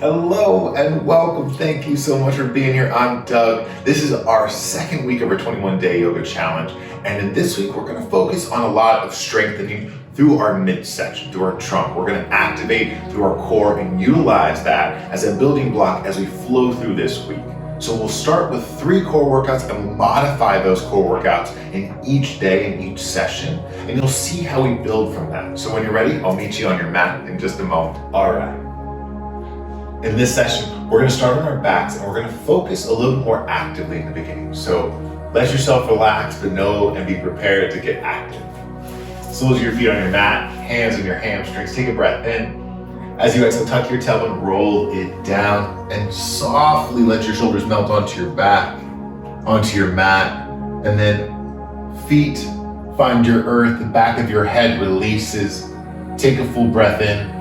Hello and welcome. Thank you so much for being here. I'm Doug. This is our second week of our 21-day yoga challenge. And in this week, we're going to focus on a lot of strengthening through our midsection, through our trunk. We're going to activate through our core and utilize that as a building block as we flow through this week. So we'll start with 3 core workouts and modify those core workouts in each day and each session. And you'll see how we build from that. So when you're ready, I'll meet you on your mat in just a moment. All right. In this session, we're going to start on our backs and we're going to focus a little more actively in the beginning. So let yourself relax, but know and be prepared to get active. Soles of your feet on your mat, hands on your hamstrings. Take a breath in. As you exhale, tuck your tailbone, roll it down, and softly let your shoulders melt onto your back, onto your mat, and then feet find your earth, the back of your head releases. Take a full breath in.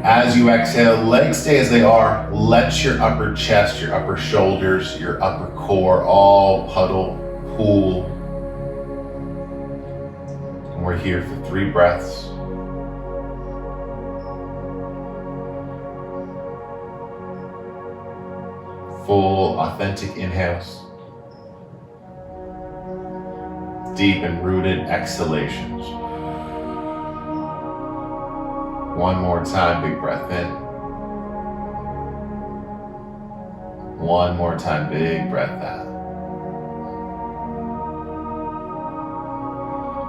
As you exhale, legs stay as they are. Let your upper chest, your upper shoulders, your upper core all puddle, pool. And we're here for 3 breaths. Full, authentic inhales. Deep and rooted exhalations. One more time, big breath in. One more time, big breath out.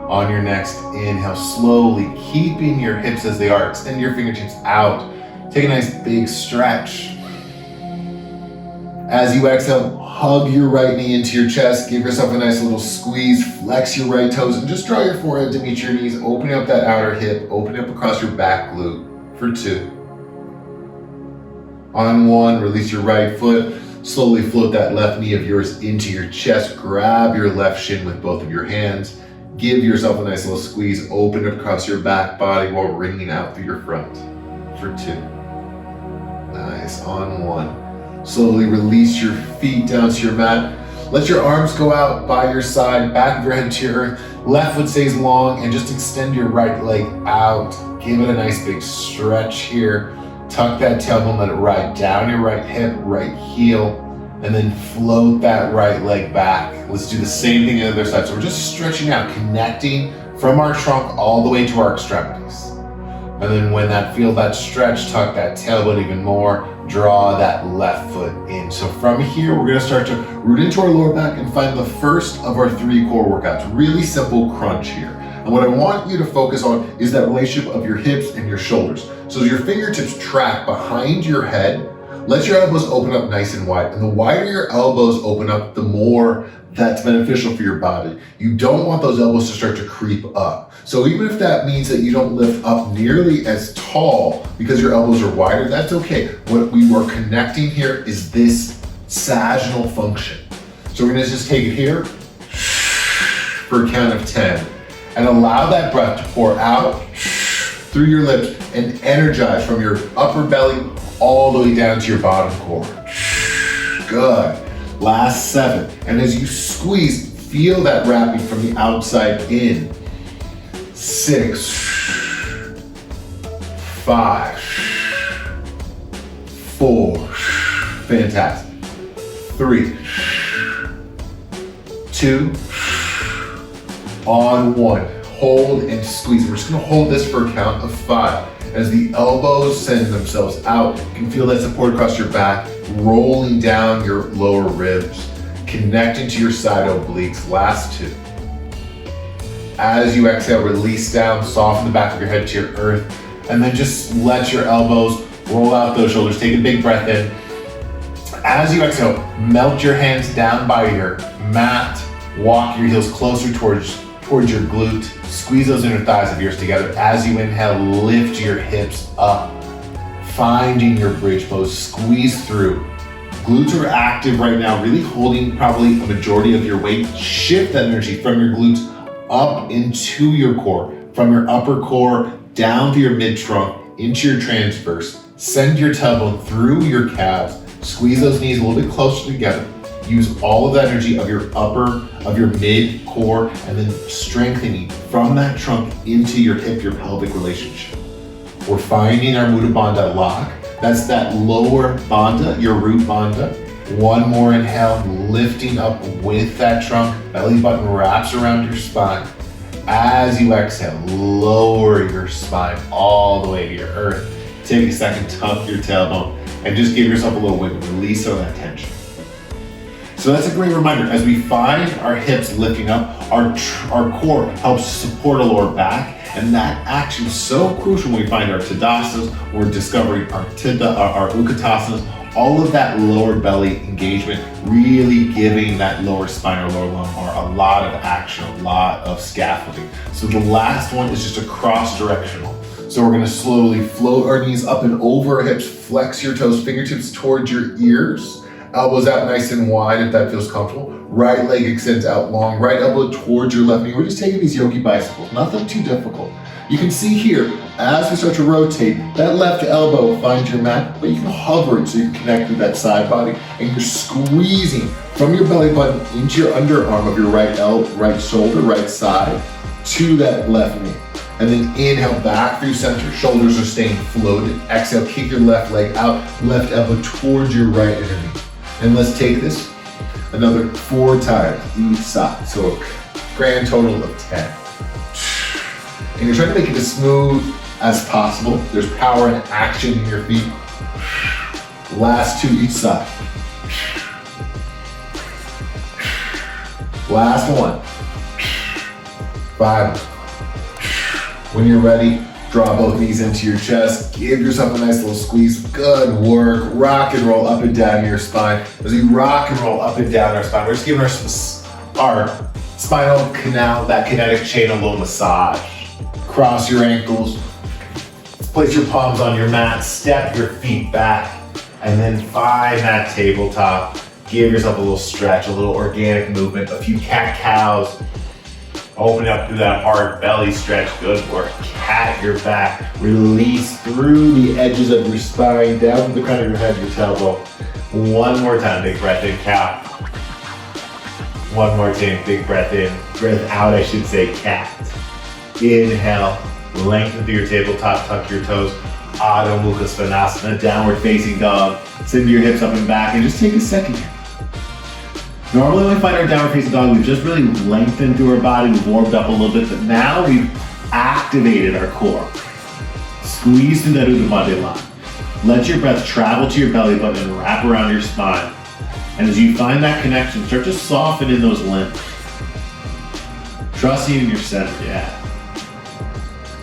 On your next inhale, slowly keeping your hips as they are, extend your fingertips out. Take a nice big stretch. As you exhale, hug your right knee into your chest, give yourself a nice little squeeze, flex your right toes, and just draw your forehead to meet your knees, opening up that outer hip, opening up across your back glute for 2. On 1, release your right foot, slowly float that left knee of yours into your chest, grab your left shin with both of your hands, give yourself a nice little squeeze, open up across your back body while wringing out through your front for 2. Nice, on 1. Slowly release your feet down to your mat. Let your arms go out by your side, back of your head to your earth. Left foot stays long and just extend your right leg out. Give it a nice big stretch here. Tuck that tailbone, let it ride down your right hip, right heel, and then float that right leg back. Let's do the same thing on the other side. So we're just stretching out, connecting from our trunk all the way to our extremities. And then when feel that stretch, tuck that tailbone even more, draw that left foot in. So from here, we're gonna start to root into our lower back and find the first of our 3 core workouts. Really simple crunch here. And what I want you to focus on is that relationship of your hips and your shoulders. So as your fingertips track behind your head, let your elbows open up nice and wide. And the wider your elbows open up, the more that's beneficial for your body. You don't want those elbows to start to creep up. So even if that means that you don't lift up nearly as tall because your elbows are wider, that's okay. What we were connecting here is this sagittal function. So we're gonna just take it here for a count of 10 and allow that breath to pour out through your lips and energize from your upper belly all the way down to your bottom core. Good. Last 7. And as you squeeze, feel that wrapping from the outside in. 6, 5, 4, fantastic. 3, 2, on 1. Hold and squeeze. We're just gonna hold this for a count of 5. As the elbows send themselves out, you can feel that support across your back, rolling down your lower ribs, connecting to your side obliques. Last 2. As you exhale, release down, soften the back of your head to your earth, and then just let your elbows roll out those shoulders. Take a big breath in. As you exhale, melt your hands down by your mat, walk your heels closer towards your glute, squeeze those inner thighs of yours together. As you inhale, lift your hips up, finding your bridge pose, squeeze through. Glutes are active right now, really holding probably a majority of your weight. Shift that energy from your glutes up into your core, from your upper core down to your mid-trunk, into your transverse. Send your tailbone through your calves, squeeze those knees a little bit closer together. Use all of that energy of your mid core, and then strengthening from that trunk into your hip, your pelvic relationship. We're finding our Mudra Bandha lock. That's that lower bandha, your root bandha. One more inhale, lifting up with that trunk. Belly button wraps around your spine. As you exhale, lower your spine all the way to your earth. Take a second, tuck your tailbone, and just give yourself a little wiggle. Release some of that tension. So that's a great reminder. As we find our hips lifting up, our core helps support our lower back. And that action is so crucial when we find our Tadasanas, we're discovering our Utkatasana, all of that lower belly engagement, really giving that lower spine or lower lumbar a lot of action, a lot of scaffolding. So the last one is just a cross-directional. So we're gonna slowly float our knees up and over our hips, flex your toes, fingertips towards your ears, elbows out nice and wide if that feels comfortable. Right leg extends out long, right elbow towards your left knee. We're just taking these yogi bicycles, nothing too difficult. You can see here, as we start to rotate, that left elbow finds your mat, but you can hover it so you can connect with that side body, and you're squeezing from your belly button into your underarm of your right shoulder, right side, to that left knee. And then inhale back through center, shoulders are staying floated. Exhale, kick your left leg out, left elbow towards your right inner knee. And let's take this another 4 times each side. So a grand total of 10. And you're trying to make it as smooth as possible. There's power and action in your feet. Last 2 each side. Last 1. 5. When you're ready, draw both knees into your chest. Give yourself a nice little squeeze. Good work. Rock and roll up and down your spine. As we rock and roll up and down our spine, we're just giving our spinal canal, that kinetic chain, a little massage. Cross your ankles. Place your palms on your mat. Step your feet back. And then find that tabletop. Give yourself a little stretch, a little organic movement, a few cat-cows. Open up through that hard belly stretch. Good work. Cat your back. Release through the edges of your spine, down to the crown of your head, your tailbone. One more time. Big breath in, cow. One more time. Big breath in. Breath out, I should say, cat. Inhale. Lengthen through your tabletop. Tuck your toes. Adho Mukha Svanasana. Downward facing dog. Send your hips up and back. And just take a second here. Normally when we find our downward facing dog, we've just really lengthened through our body, we've warmed up a little bit, but now we've activated our core. Squeeze through that Uddiyana Bandha line. Let your breath travel to your belly button and wrap around your spine. And as you find that connection, start to soften in those limbs. Trusting in your center, yeah.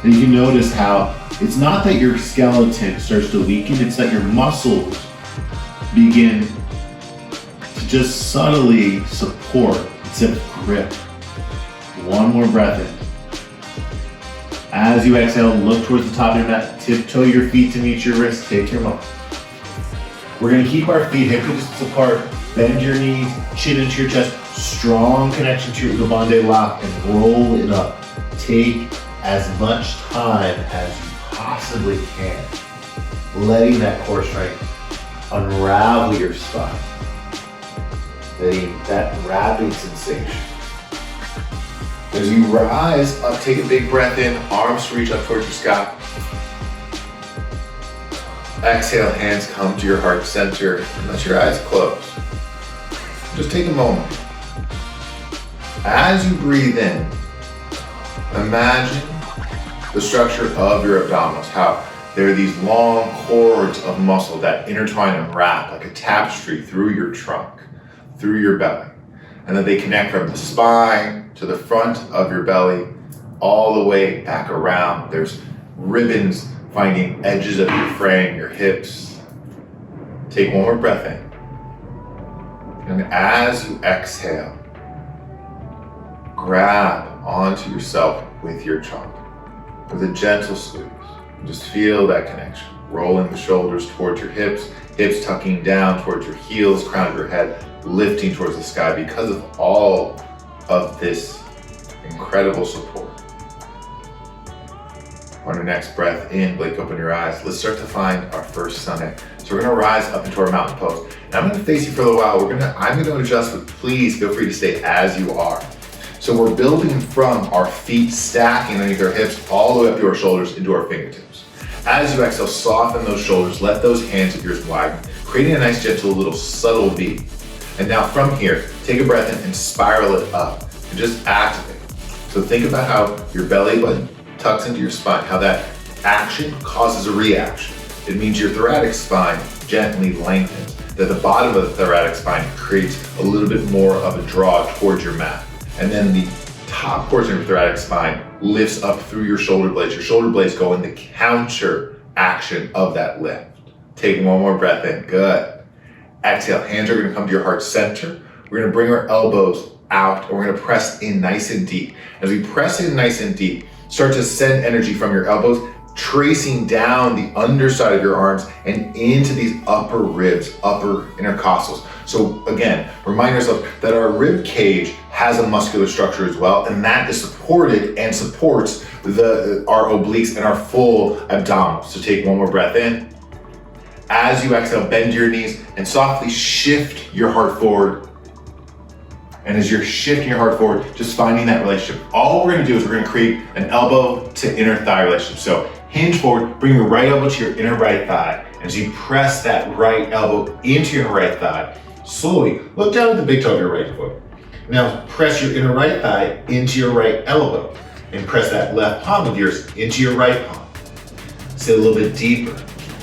And you can notice how it's not that your skeleton starts to weaken, it's that your muscles begin just subtly support instead of grip. One more breath in. As you exhale, look towards the top of your mat, tiptoe your feet to meet your wrists, take your moment. We're gonna keep our feet hip distance apart, bend your knees, chin into your chest, strong connection to your Uddiyana Bandha lock, and roll it up. Take as much time as you possibly can, letting that core strength unravel your spine. That wrapping sensation. As you rise up, take a big breath in, arms reach up towards your sky. Exhale, hands come to your heart center, and let your eyes close. Just take a moment. As you breathe in, imagine the structure of your abdominals, how there are these long cords of muscle that intertwine and wrap like a tapestry through your trunk, through your belly, and then they connect from the spine to the front of your belly, all the way back around. There's ribbons finding edges of your frame, your hips. Take one more breath in. And as you exhale, grab onto yourself with your trunk, with a gentle squeeze. Just feel that connection. Rolling the shoulders towards your hips, hips tucking down towards your heels, crown of your head, lifting towards the sky because of all of this incredible support. On our next breath in, blink open your eyes. Let's start to find our first sun egg. So we're gonna rise up into our mountain pose. And I'm gonna face you for a little while. I'm gonna adjust, but please feel free to stay as you are. So we're building from our feet stacking underneath our hips all the way up to our shoulders into our fingertips. As you exhale, soften those shoulders, let those hands of yours widen, creating a nice gentle little subtle V. And now from here, take a breath in and spiral it up and just activate. So think about how your belly button tucks into your spine, how that action causes a reaction. It means your thoracic spine gently lengthens, that the bottom of the thoracic spine creates a little bit more of a draw towards your mat. And then the top portion of your thoracic spine lifts up through your shoulder blades. Your shoulder blades go in the counter action of that lift. Take one more breath in, good. Exhale, hands are gonna come to your heart center. We're gonna bring our elbows out, and we're gonna press in nice and deep. As we press in nice and deep, start to send energy from your elbows, tracing down the underside of your arms and into these upper ribs, upper intercostals. So again, remind yourself that our rib cage has a muscular structure as well, and that is supported and supports our obliques and our full abdominals. So take one more breath in. As you exhale, bend your knees and softly shift your heart forward. And as you're shifting your heart forward, just finding that relationship. All we're gonna do is we're gonna create an elbow to inner thigh relationship. So hinge forward, bring your right elbow to your inner right thigh. As you press that right elbow into your right thigh, slowly look down at the big toe of your right foot. Now press your inner right thigh into your right elbow and press that left palm of yours into your right palm. Sit a little bit deeper.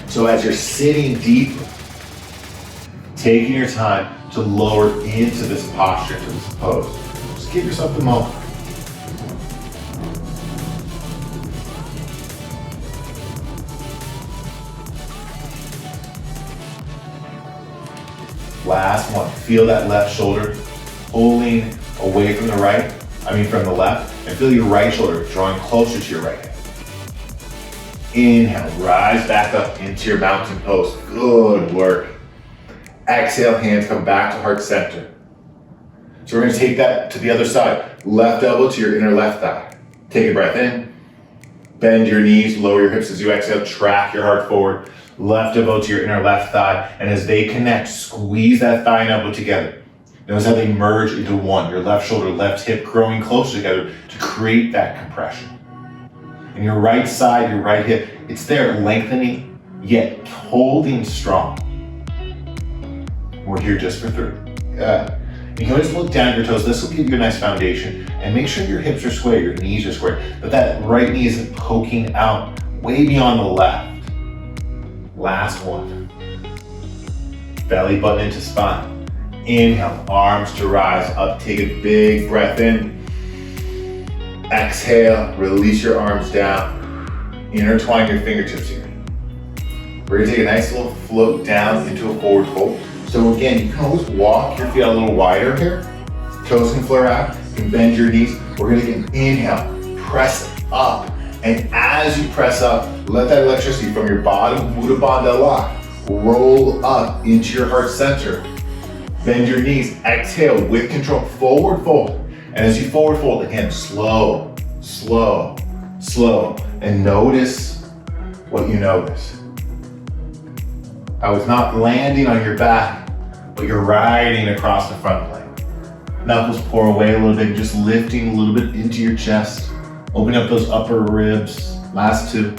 So as you're sitting deeper, taking your time to lower into this posture, to this pose. Just give yourself the moment. Last one, feel that left shoulder pulling away from the right, from the left, and feel your right shoulder drawing closer to your right hand. Inhale, rise back up into your mountain pose. Good work. Exhale, hands come back to heart center. So we're gonna take that to the other side. Left elbow to your inner left thigh. Take a breath in. Bend your knees, lower your hips as you exhale, track your heart forward. Left elbow to your inner left thigh, and as they connect, squeeze that thigh and elbow together. Notice how they merge into one. Your left shoulder, left hip growing closer together to create that compression. And your right side, your right hip, it's there lengthening, yet holding strong. We're here just for 3. Good. You can always look down at your toes. This will give you a nice foundation. And make sure your hips are square, your knees are square, but that right knee isn't poking out way beyond the left. Last one. Belly button into spine. Inhale, arms to rise up. Take a big breath in. Exhale, release your arms down. Intertwine your fingertips here. We're gonna take a nice little float down into a forward fold. So again, you can always walk your feet a little wider here. Toes can flare out. You can bend your knees. We're gonna get an inhale, press up. And as you press up, let that electricity from your bottom, Buddha Bandha lock, roll up into your heart center. Bend your knees, exhale with control, forward fold. And as you forward fold, again, slow, slow, slow. And notice what you notice. I was not landing on your back, but you're riding across the front plane. Knuckles pour away a little bit, just lifting a little bit into your chest. Open up those upper ribs. Last 2.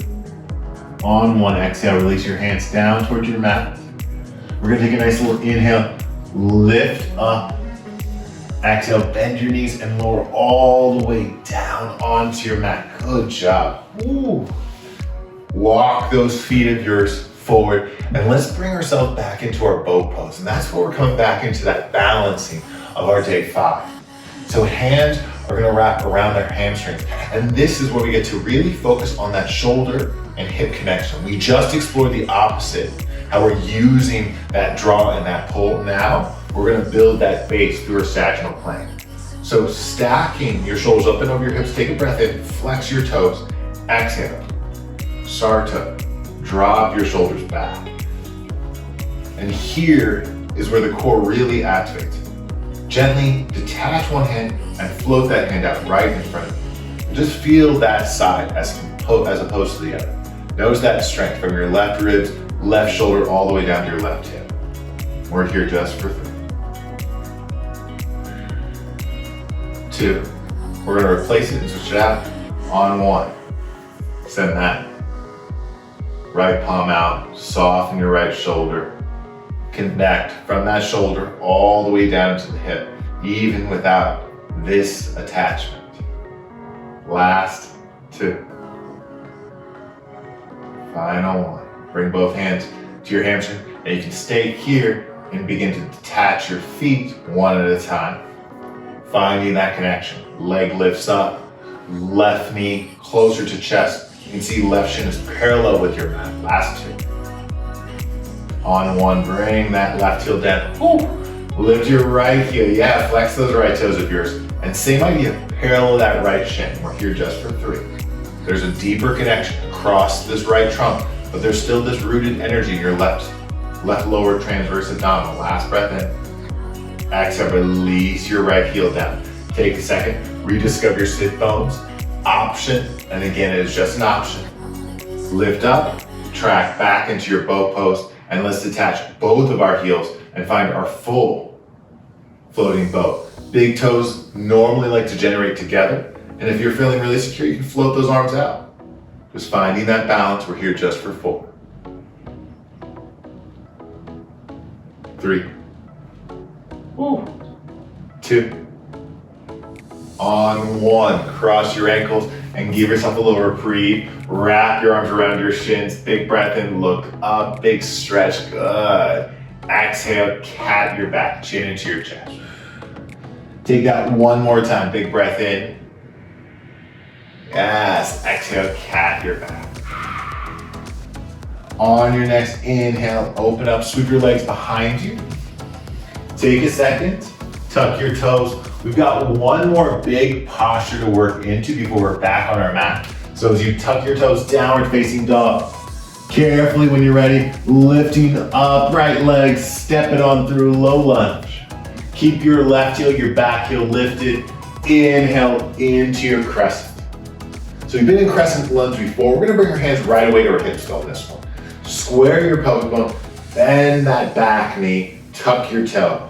On 1, exhale, release your hands down towards your mat. We're gonna take a nice little inhale, lift up. Exhale, bend your knees and lower all the way down onto your mat. Good job. Ooh. Walk those feet of yours forward, and let's bring ourselves back into our boat pose. And that's where we're coming back into that balancing of our day 5. So hands are gonna wrap around their hamstrings. And this is where we get to really focus on that shoulder and hip connection. We just explored the opposite, how we're using that draw and that pull. Now, we're gonna build that base through our sagittal plank. So stacking your shoulders up and over your hips, take a breath in, flex your toes, exhale, sarta. Drop your shoulders back. And here is where the core really activates. Gently detach one hand and float that hand out right in front of you. Just feel that side as opposed to the other. Notice that strength from your left ribs, left shoulder, all the way down to your left hip. We're here just for 3. 2. We're gonna replace it and switch it out on 1. Send that. Right palm out, soften your right shoulder. Connect from that shoulder all the way down to the hip, even without this attachment. Last two. Final one. Bring both hands to your hamstring, and you can stay here and begin to detach your feet one at a time. Finding that connection. Leg lifts up, left knee closer to chest. You can see left shin is parallel with your mat. Last two. On one, bring that left heel down. Ooh. Lift your right heel. Yeah, flex those right toes of yours. And same idea, parallel that right shin. We're here just for three. There's a deeper connection across this right trunk, but there's still this rooted energy in your left lower transverse abdominal. Last breath in. Exhale, release your right heel down. Take a second, rediscover your sit bones. Option, and again, it is just an option. Lift up, track back into your boat pose, and let's detach both of our heels and find our full floating boat. Big toes normally like to generate together, and if you're feeling really secure, you can float those arms out. Just finding that balance. We're here just for 4. 3. 2. On 1, cross your ankles and give yourself a little reprieve. Wrap your arms around your shins. Big breath in, look up, big stretch, good. Exhale, cat your back, chin into your chest. Take that one more time, big breath in. Yes, exhale, cat your back. On your next inhale, open up, sweep your legs behind you. Take a second, tuck your toes. We've got one more big posture to work into before we're back on our mat. So as you tuck your toes, downward facing dog. Carefully when you're ready, lifting up right leg, step it on through low lunge. Keep your left heel, your back heel lifted. Inhale into your crescent. So you've been in crescent lunge before. We're gonna bring our hands right away to our hips on this one. Square your pelvic bone, bend that back knee, tuck your tailbone.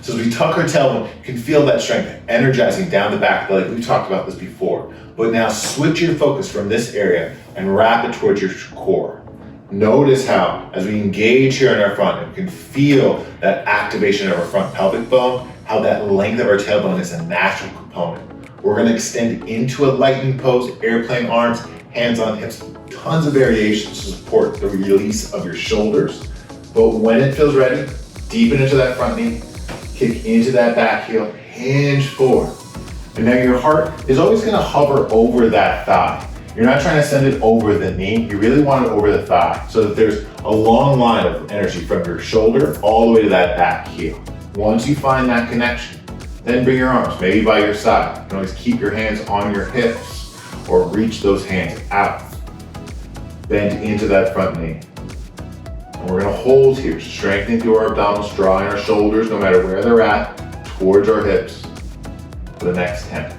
So as we tuck our tailbone, you can feel that strength energizing down the back of the leg. We've talked about this before. But now switch your focus from this area and wrap it towards your core. Notice how, as we engage here in our front, and we can feel that activation of our front pelvic bone, how that length of our tailbone is a natural component. We're gonna extend into a lightning pose, airplane arms, hands on hips, tons of variations to support the release of your shoulders. But when it feels ready, deepen into that front knee, kick into that back heel, hinge forward. And now your heart is always gonna hover over that thigh. You're not trying to send it over the knee, you really want it over the thigh so that there's a long line of energy from your shoulder all the way to that back heel. Once you find that connection, then bring your arms, maybe by your side. You can always keep your hands on your hips or reach those hands out. Bend into that front knee. And we're gonna hold here, strengthening through our abdominals, drawing our shoulders, no matter where they're at, towards our hips for the next 10.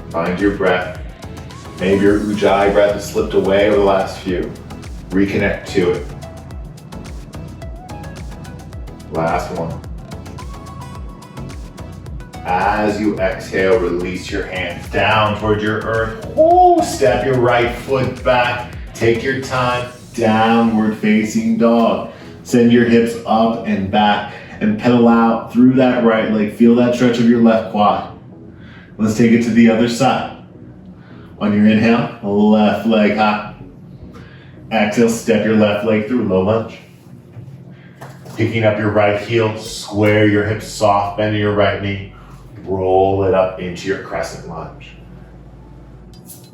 Find your breath. Maybe your Ujjayi breath has slipped away over the last few. Reconnect to it. Last one. As you exhale, release your hands down towards your earth. Ooh, step your right foot back. Take your time. Downward facing dog. Send your hips up and back and pedal out through that right leg. Feel that stretch of your left quad. Let's take it to the other side. On your inhale, left leg high. Exhale, step your left leg through low lunge. Picking up your right heel, square your hips soft, bend your right knee. Roll it up into your crescent lunge.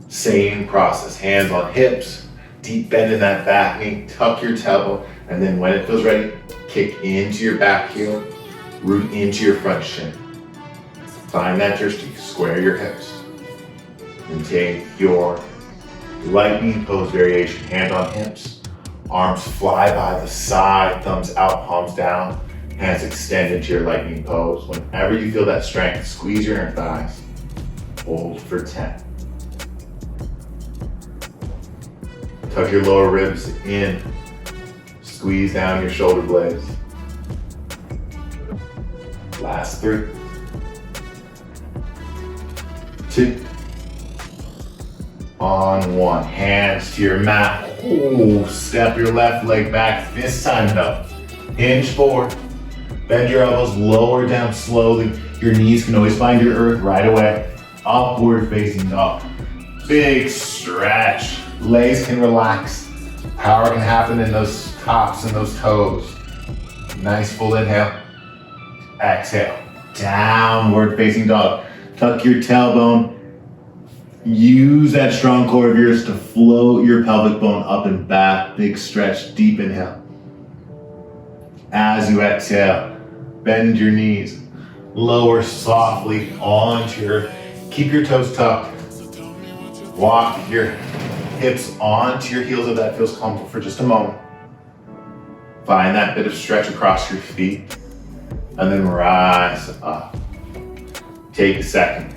Same process, hands on hips, deep bend in that back knee, tuck your tailbone, and then when it feels ready, kick into your back heel, root into your front shin. Find that drishti, square your hips. And take your lightning pose variation, hand on hips, arms fly by the side, thumbs out, palms down, hands extend into your lightning pose. Whenever you feel that strength, squeeze your inner thighs. Hold for 10. Tuck your lower ribs in. Squeeze down your shoulder blades. Last 3. 2. On one, hands to your mat. Ooh, step your left leg back. This time though, hinge forward. Bend your elbows, lower down slowly. Your knees can always find your earth right away. Upward facing dog. Big stretch. Legs can relax. Power can happen in those tops and those toes. Nice full inhale. Exhale. Downward facing dog. Tuck your tailbone. Use that strong core of yours to float your pelvic bone up and back. Big stretch, deep inhale. As you exhale, bend your knees. Lower softly onto keep your toes tucked. Walk your hips onto your heels if that feels comfortable for just a moment. Find that bit of stretch across your feet. And then rise up. Take a second.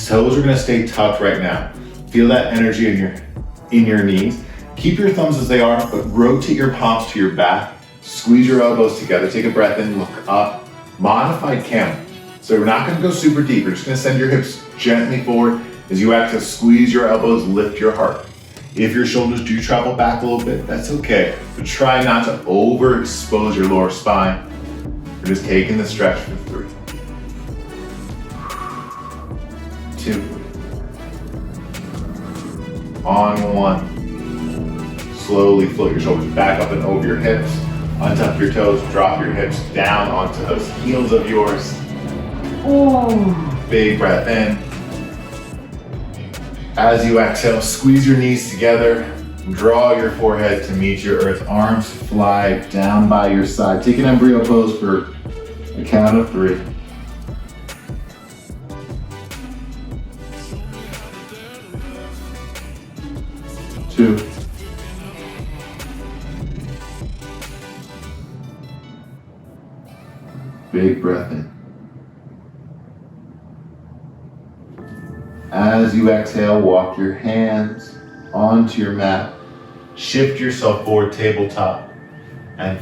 Toes are gonna stay tucked right now. Feel that energy in your knees. Keep your thumbs as they are, but rotate your palms to your back. Squeeze your elbows together. Take a breath in, look up. Modified camel. So we're not gonna go super deep. We're just gonna send your hips gently forward. As you exhale, squeeze your elbows, lift your heart. If your shoulders do travel back a little bit, that's okay. But try not to overexpose your lower spine. We're just taking the stretch for 3, 2, on 1. Slowly float your shoulders back up and over your hips. Untuck your toes, drop your hips down onto those heels of yours. Ooh. Big breath in. As you exhale, squeeze your knees together. Draw your forehead to meet your earth. Arms fly down by your side. Take an embryo pose for a count of 3. 2. Big breath in. As you exhale, walk your hands onto your mat. Shift yourself forward, tabletop. And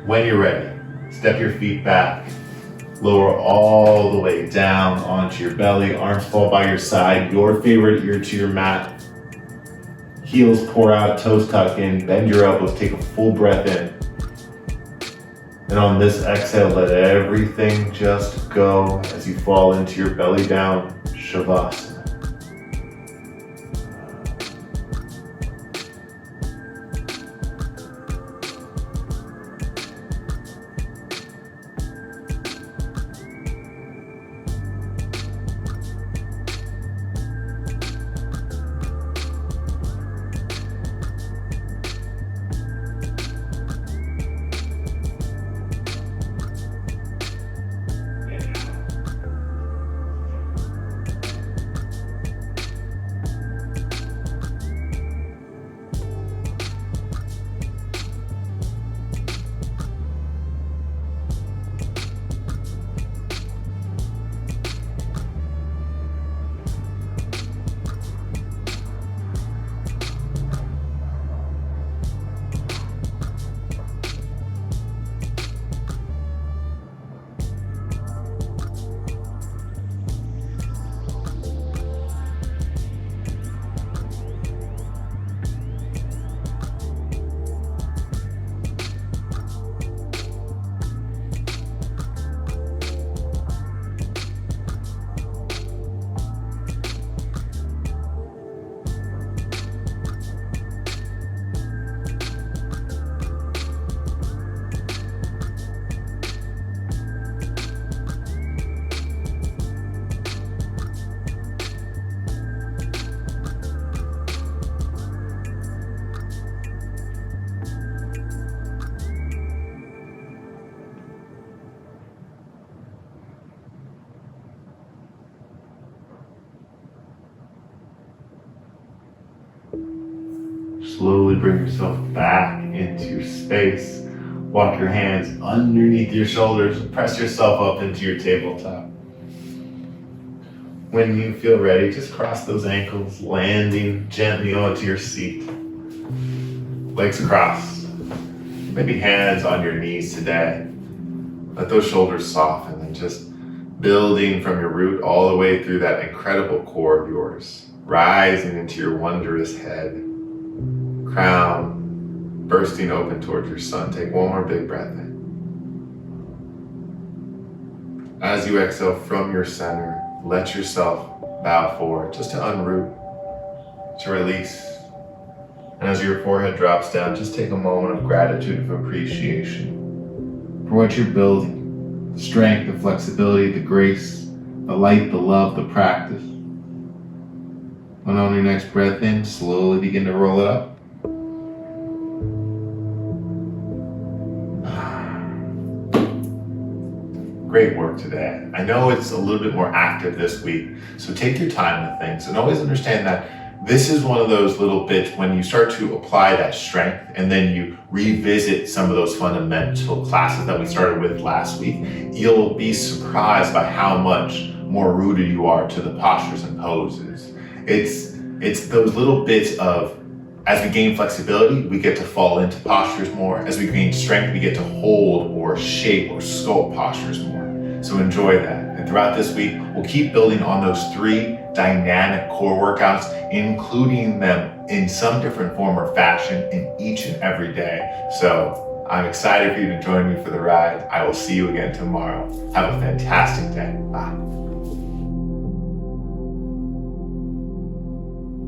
when you're ready, step your feet back. Lower all the way down onto your belly. Arms fall by your side. Your favorite ear to your mat. Heels pour out, toes tuck in. Bend your elbows, take a full breath in. And on this exhale, let everything just go as you fall into your belly down Shavasana. Slowly bring yourself back into your space. Walk your hands underneath your shoulders. Press yourself up into your tabletop. When you feel ready, just cross those ankles, landing gently onto your seat. Legs crossed. Maybe hands on your knees today. Let those shoulders soften and just building from your root all the way through that incredible core of yours. rising into your wondrous head, crown bursting open towards your sun. Take one more big breath in. As you exhale from your center, let yourself bow forward just to unroot, to release. And as your forehead drops down, just take a moment of gratitude, of appreciation for what you're building. The strength, the flexibility, the grace, the light, the love, the practice. And on your next breath in, slowly begin to roll it up. Great work today. I know it's a little bit more active this week, so take your time with things and always understand that this is one of those little bits when you start to apply that strength and then you revisit some of those fundamental classes that we started with last week, you'll be surprised by how much more rooted you are to the postures and poses. It's those little bits of, as we gain flexibility, we get to fall into postures more. As we gain strength, we get to hold or shape or sculpt postures more. So enjoy that. And throughout this week, we'll keep building on those 3 dynamic core workouts, including them in some different form or fashion in each and every day. So I'm excited for you to join me for the ride. I will see you again tomorrow. Have a fantastic day. Bye.